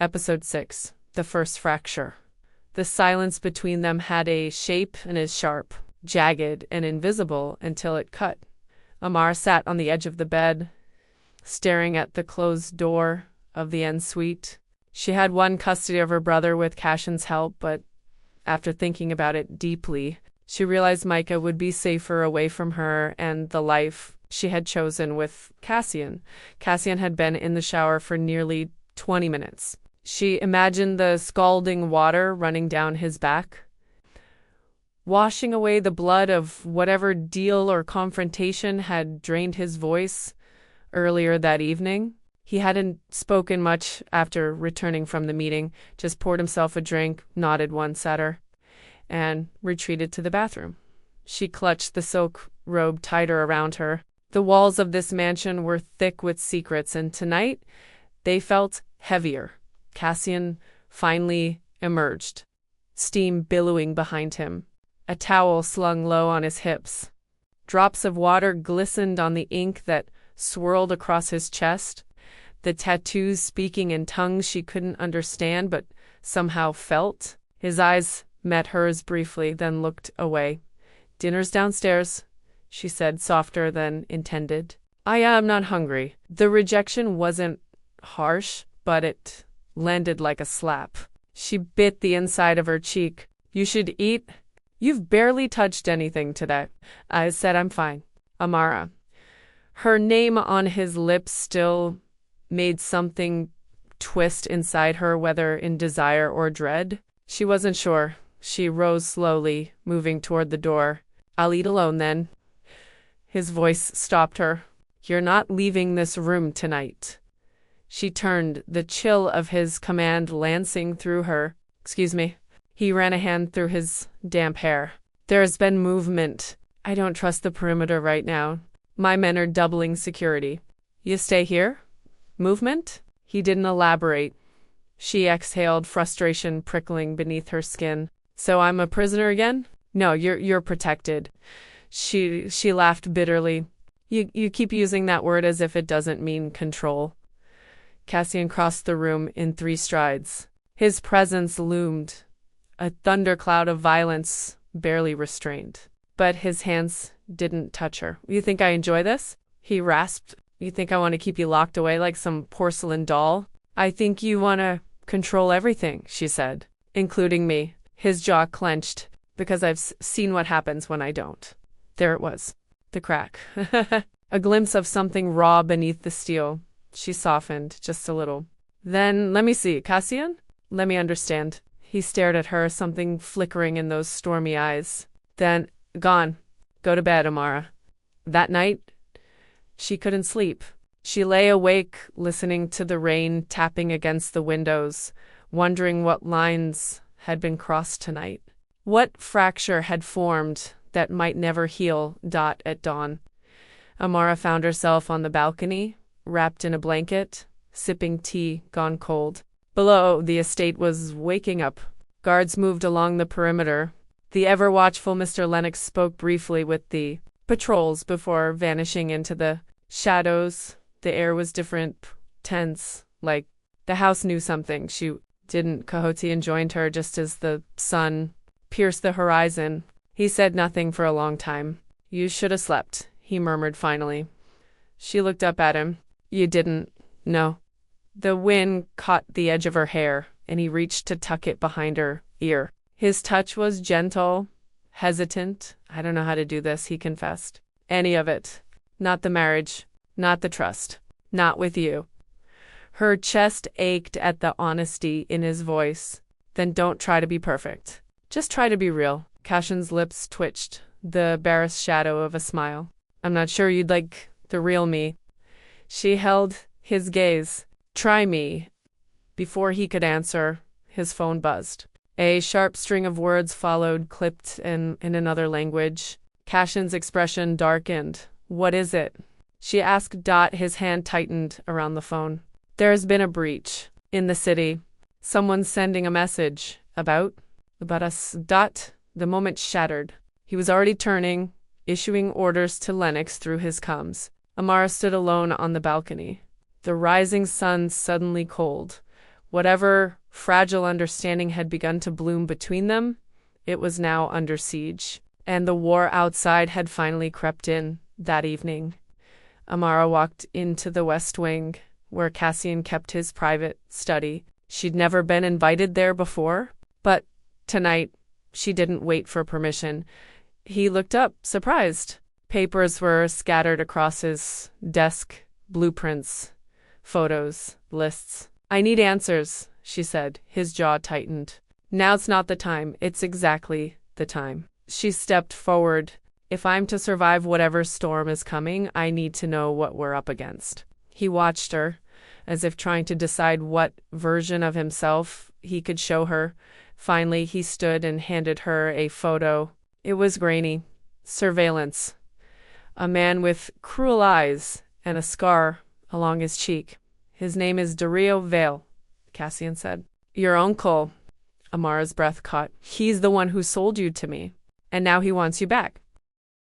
Episode 6. The First Fracture. The silence between them had a shape and is sharp, jagged, and invisible until it cut. Amara sat on the edge of the bed, staring at the closed door of the en suite. She had won custody of her brother with Cassian's help, but after thinking about it deeply, she realized Micah would be safer away from her and the life she had chosen with Cassian. Cassian had been in the shower for nearly 20 minutes. She imagined the scalding water running down his back, washing away the blood of whatever deal or confrontation had drained his voice earlier that evening. He hadn't spoken much after returning from the meeting, just poured himself a drink, nodded once at her, and retreated to the bathroom. She clutched the silk robe tighter around her. The walls of this mansion were thick with secrets, and tonight they felt heavier. Cassian finally emerged, steam billowing behind him, a towel slung low on his hips. Drops of water glistened on the ink that swirled across his chest, the tattoos speaking in tongues she couldn't understand but somehow felt. His eyes met hers briefly, then looked away. "Dinner's downstairs," she said, softer than intended. "I am not hungry." The rejection wasn't harsh, but it landed like a slap. She bit the inside of her cheek. "You should eat. You've barely touched anything today." I said, "I'm fine." Amara. Her name on his lips still made something twist inside her, whether in desire or dread. She wasn't sure. She rose slowly, moving toward the door. "I'll eat alone then." His voice stopped her. "You're not leaving this room tonight." She turned, the chill of his command lancing through her. "Excuse me." He ran a hand through his damp hair. "There's been movement. I don't trust the perimeter right now. My men are doubling security." "You stay here?" "Movement?" He didn't elaborate. She exhaled, frustration prickling beneath her skin. "So I'm a prisoner again?" "No, you're protected." She laughed bitterly. You keep using that word as if it doesn't mean control." Cassian crossed the room in 3 strides. His presence loomed, a thundercloud of violence barely restrained. But his hands didn't touch her. "You think I enjoy this?" He rasped. "You think I want to keep you locked away like some porcelain doll?" "I think you want to control everything," she said, "including me." His jaw clenched, "Because I've seen what happens when I don't." There it was, the crack. A glimpse of something raw beneath the steel. She softened, just a little. "Then let me see, Cassian? Let me understand." He stared at her, something flickering in those stormy eyes. "Then, gone. Go to bed, Amara." That night, she couldn't sleep. She lay awake, listening to the rain tapping against the windows, wondering what lines had been crossed tonight. What fracture had formed that might never heal at dawn. Amara found herself on the balcony, wrapped in a blanket, sipping tea gone cold. Below, the estate was waking up. Guards moved along the perimeter. The ever-watchful Mr. Lennox spoke briefly with the patrols before vanishing into the shadows. The air was different, tense, like the house knew something. She didn't. Cahotian joined her just as the sun pierced the horizon. He said nothing for a long time. "You should have slept," he murmured finally. She looked up at him. "You didn't?" "No." The wind caught the edge of her hair, and he reached to tuck it behind her ear. His touch was gentle, hesitant. "I don't know how to do this," he confessed. "Any of it. Not the marriage. Not the trust. Not with you." Her chest ached at the honesty in his voice. "Then don't try to be perfect. Just try to be real." Cassian's lips twitched, the barest shadow of a smile. "I'm not sure you'd like the real me." She held his gaze. "Try me." Before he could answer, his phone buzzed. A sharp string of words followed, clipped in another language. Cassian's expression darkened. "What is it?" she asked. His hand tightened around the phone. "There's been a breach in the city. Someone's sending a message about us. The moment shattered. He was already turning, issuing orders to Lennox through his comms. Amara stood alone on the balcony. The rising sun suddenly cold, Whatever fragile understanding had begun to bloom between them, it was now under siege. And the war outside had finally crept in that evening. Amara walked into the West Wing, where Cassian kept his private study. She'd never been invited there before, but tonight she didn't wait for permission. He looked up, surprised. Papers were scattered across his desk, blueprints, photos, lists. "I need answers," she said. His jaw tightened. "Now's not the time. It's exactly the time." She stepped forward. "If I'm to survive whatever storm is coming, I need to know what we're up against." He watched her, as if trying to decide what version of himself he could show her. Finally, he stood and handed her a photo. It was grainy. Surveillance. A man with cruel eyes and a scar along his cheek. "His name is Dario Vale," Cassian said. "Your uncle." Amara's breath caught. "He's the one who sold you to me. And now he wants you back."